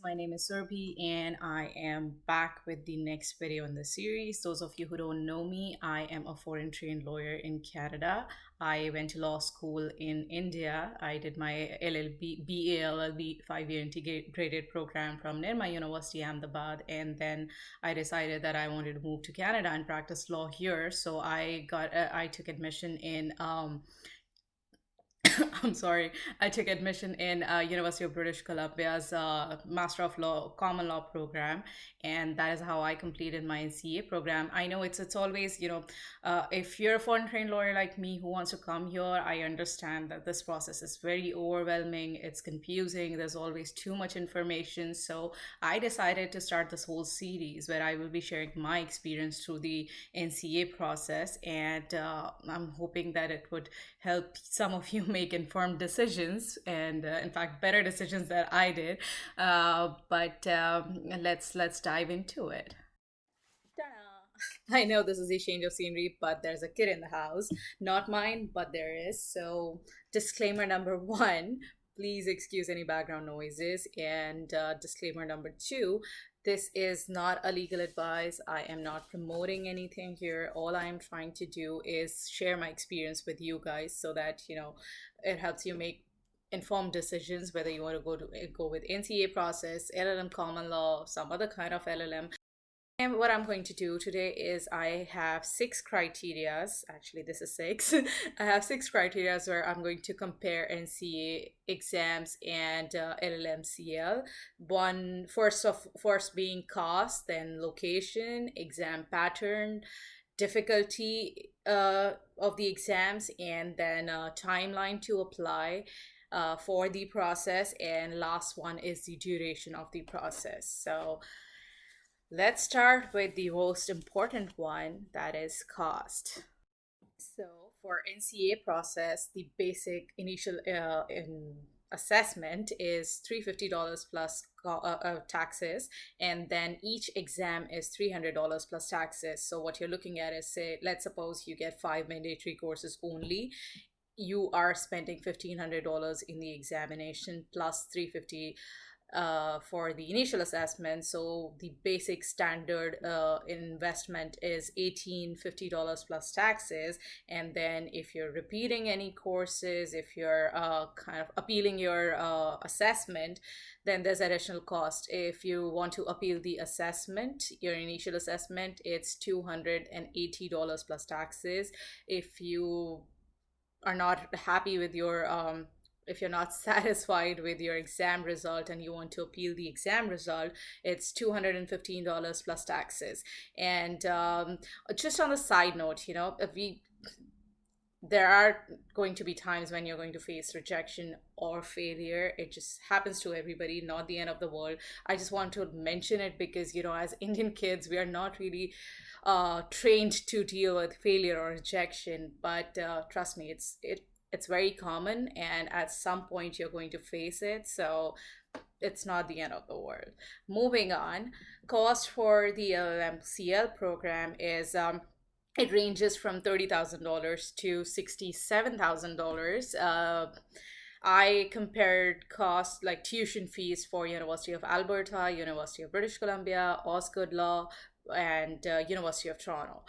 My name is Surbi and I am back with the next video in the series. Those of you who don't know me, I am a foreign trained lawyer in Canada. I went to law school in India. I did my LLB, BA LLB 5-year integrated program from Nirma University, Ahmedabad, and then I decided that I wanted to move to Canada and practice law here. So I took admission in I'm sorry. I took admission in University of British Columbia's Master of Law Common Law program, and that is how I completed my NCA program. I know it's always if you're a foreign trained lawyer like me who wants to come here, I understand that this process is very overwhelming. It's confusing. There's always too much information. So I decided to start this whole series where I will be sharing my experience through the NCA process, and I'm hoping that it would help some of you make informed decisions and in fact better decisions than I did. But let's dive into it. Ta-da! I know this is a change of scenery, but there's a kid in the house. Not mine, but there is. So, disclaimer number one, please excuse any background noises. And disclaimer number two, this is not a legal advice. I am not promoting anything here. All I am trying to do is share my experience with you guys so that, it helps you make informed decisions whether you want to go with NCA process, LLM common law, some other kind of LLM. And what I'm going to do today is I have six criterias. Actually, this is six. I have six criterias where I'm going to compare NCA exams and LLMCL. First being cost, then location, exam pattern, difficulty of the exams, and then timeline to apply for the process, and last one is the duration of the process. So let's start with the most important one, that is cost. So for NCA process, the basic initial assessment is $350 plus taxes, and then each exam is $300 plus taxes. So what you're looking at is, say, let's suppose you get 5 mandatory courses only. You are spending $1,500 in the examination plus $350 for the initial assessment. So the basic standard investment is $1,850 plus taxes. And then if you're repeating any courses, if you're kind of appealing your assessment, then there's additional cost. If you want to appeal the assessment, your initial assessment, it's $280 plus taxes. If you are not happy with your if you're not satisfied with your exam result and you want to appeal the exam result, it's $215 plus taxes. And just on the side note, there are going to be times when you're going to face rejection or failure. It just happens to everybody, not the end of the world. I just want to mention it because, as Indian kids, we are not really trained to deal with failure or rejection. But trust me, it's very common, and at some point you're going to face it. So it's not the end of the world. Moving on, cost for the LLMCL program is it ranges from $30,000 to $67,000. I compared costs like tuition fees for University of Alberta, University of British Columbia, Osgoode Law, and University of Toronto.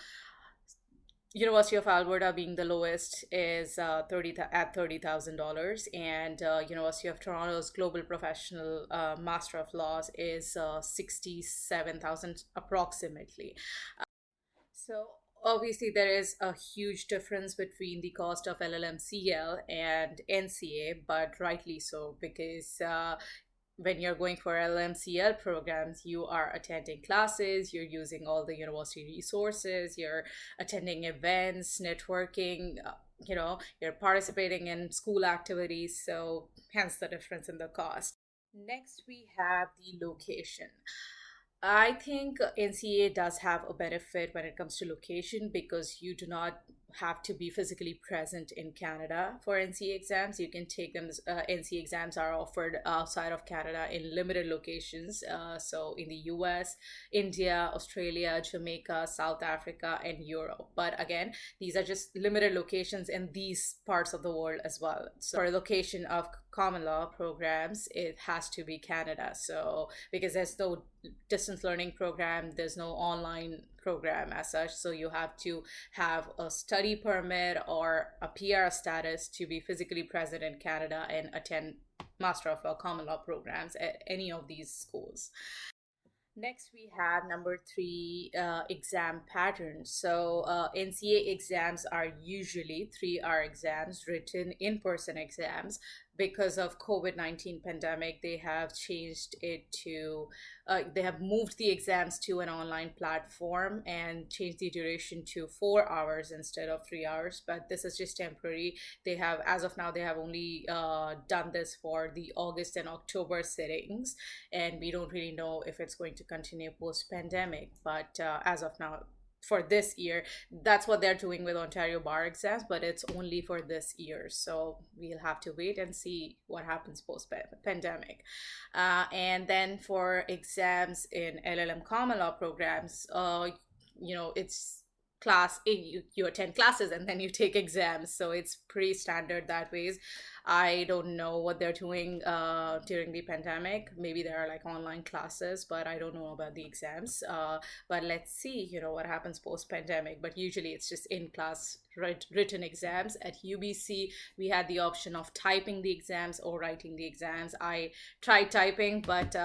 University of Alberta being the lowest is $30,000, and University of Toronto's Global Professional Master of Laws is 67,000 approximately. So obviously there is a huge difference between the cost of LLMCL and NCA, but rightly so, because when you're going for LLMCL programs, you are attending classes, you're using all the university resources, you're attending events, networking, you're participating in school activities, so hence the difference in the cost. Next, we have the location. I think NCA does have a benefit when it comes to location because you do not have to be physically present in Canada for NCA exams. You can take them. NCA exams are offered outside of Canada in limited locations. So in the US, India, Australia, Jamaica, South Africa, and Europe. But again, these are just limited locations in these parts of the world as well. So for location of common law programs, it has to be Canada. So because there's no distance learning program, there's no online program as such. So you have to have a study permit or a PR status to be physically present in Canada and attend Master of Law common law programs at any of these schools. Next, we have number three, exam patterns. So, NCA exams are usually 3 hour exams, written in person exams. Because of COVID-19 pandemic, they have changed it to, they have moved the exams to an online platform and changed the duration to 4 hours instead of 3 hours. But this is just temporary. They have, as of now, they have only done this for the August and October sittings, and we don't really know if it's going to continue post pandemic. But as of now, for this year, that's what they're doing with Ontario bar exams, but it's only for this year. So we'll have to wait and see what happens post pandemic. And then for exams in LLM common law programs, it's you attend classes and then you take exams, so it's pretty standard that ways. I don't know what they're doing during the pandemic. Maybe there are like online classes, but I don't know about the exams. But let's see, what happens post pandemic. But usually it's just in class written exams. At UBC, we had the option of typing the exams or writing the exams. I tried typing, but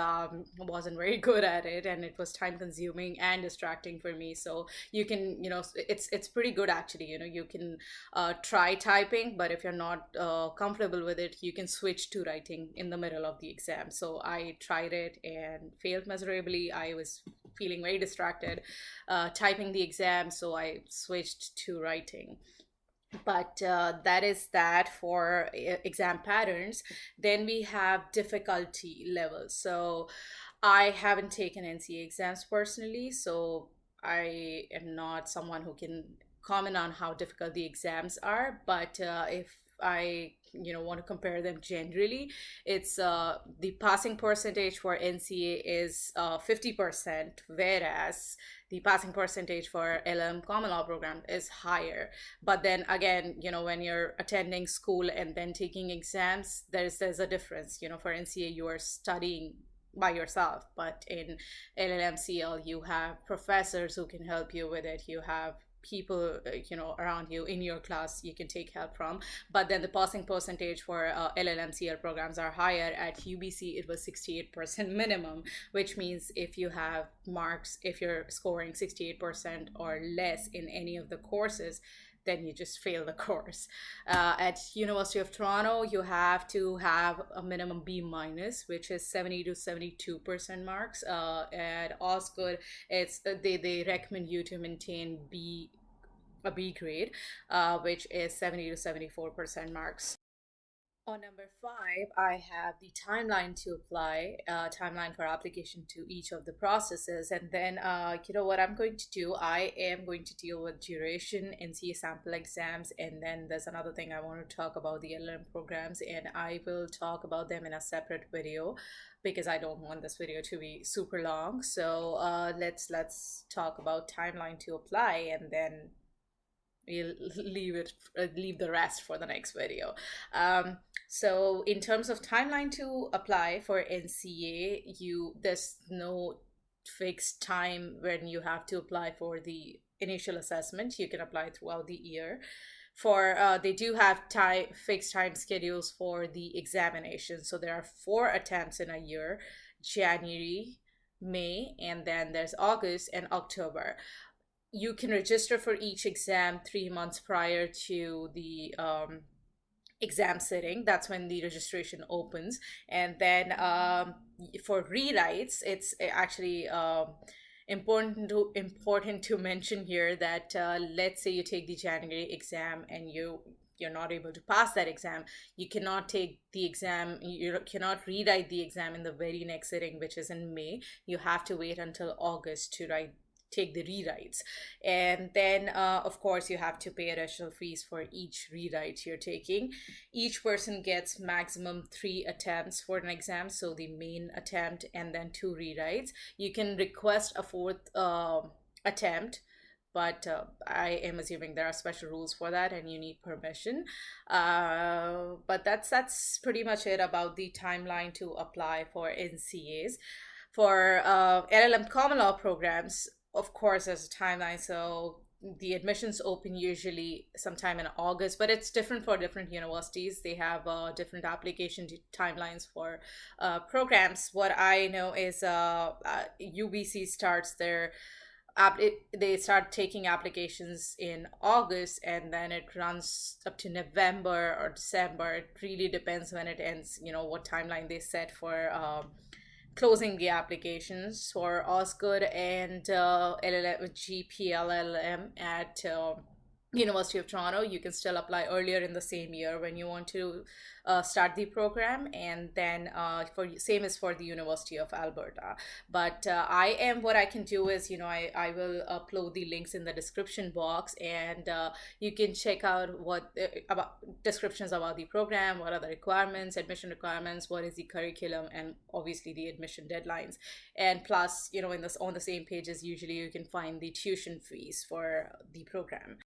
wasn't very good at it, and it was time consuming and distracting for me. So you can, it's pretty good actually. You can try typing, but if you're not comfortable with it, you can switch to writing in the middle of the exam. So I tried it and failed miserably. I was feeling very distracted typing the exam, so I switched to writing. But that is that for exam patterns. Then we have difficulty levels. So I haven't taken NCA exams personally, so I am not someone who can comment on how difficult the exams are. But if I want to compare them generally, it's the passing percentage for NCA is 50%, whereas the passing percentage for LM common law program is higher. But then again, when you're attending school and then taking exams, there's a difference. For NCA, you are studying by yourself, but in LLMCL, you have professors who can help you with it. You have people around you in your class you can take help from. But then the passing percentage for LLMCL programs are higher. At UBC, it was 68% minimum, which means if you're scoring 68% or less in any of the courses, then you just fail the course. At University of Toronto, you have to have a minimum B minus, which is 70 to 72% marks. At Osgoode, it's they recommend you to maintain a B grade, which is 70 to 74% marks. On number five, I have the timeline to apply, timeline for application to each of the processes. And then, what I'm going to do, I am going to deal with duration, NCA sample exams, and then there's another thing I want to talk about, the LLM programs, and I will talk about them in a separate video because I don't want this video to be super long. So let's talk about timeline to apply, and then we'll leave the rest for the next video. So in terms of timeline to apply for NCA, there's no fixed time when you have to apply for the initial assessment. You can apply throughout the year. For they do have fixed time schedules for the examination. So there are 4 attempts in a year: January, May, and then there's August and October. You can register for each exam 3 months prior to the exam sitting. That's when the registration opens. And then for rewrites, it's actually important to mention here that let's say you take the January exam and you're not able to pass that exam, you cannot take the exam, you cannot rewrite the exam in the very next sitting, which is in May. You have to wait until August to take the rewrites. And then of course you have to pay additional fees for each rewrite you're taking. Each person gets maximum 3 attempts for an exam, so the main attempt and then 2 rewrites. You can request a 4th attempt but I am assuming there are special rules for that and you need permission. But that's pretty much it about the timeline to apply for NCAs. For LLM common law programs, of course, there's a timeline. So the admissions open usually sometime in August, but it's different for different universities. They have different application timelines for programs. What I know is UBC starts their they start taking applications in August, and then it runs up to November or December. It really depends when it ends, what timeline they set for closing the applications. For Osgoode and LLM, GPLLM at University of Toronto, you can still apply earlier in the same year when you want to start the program, and then for same is for the University of Alberta. But what I can do is, I will upload the links in the description box, and you can check out what about descriptions about the program, what are the requirements, admission requirements, what is the curriculum, and obviously the admission deadlines. And plus, in this on the same pages, usually you can find the tuition fees for the program.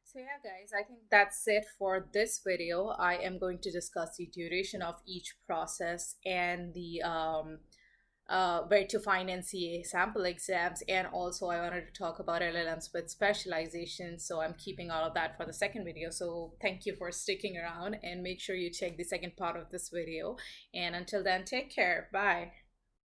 So yeah, guys, I think that's it for this video. I am going to discuss the duration of each process and the where to find NCA sample exams, and also I wanted to talk about LLMs with specialization. So I'm keeping all of that for the second video. So thank you for sticking around, and make sure you check the second part of this video. And until then, take care. Bye.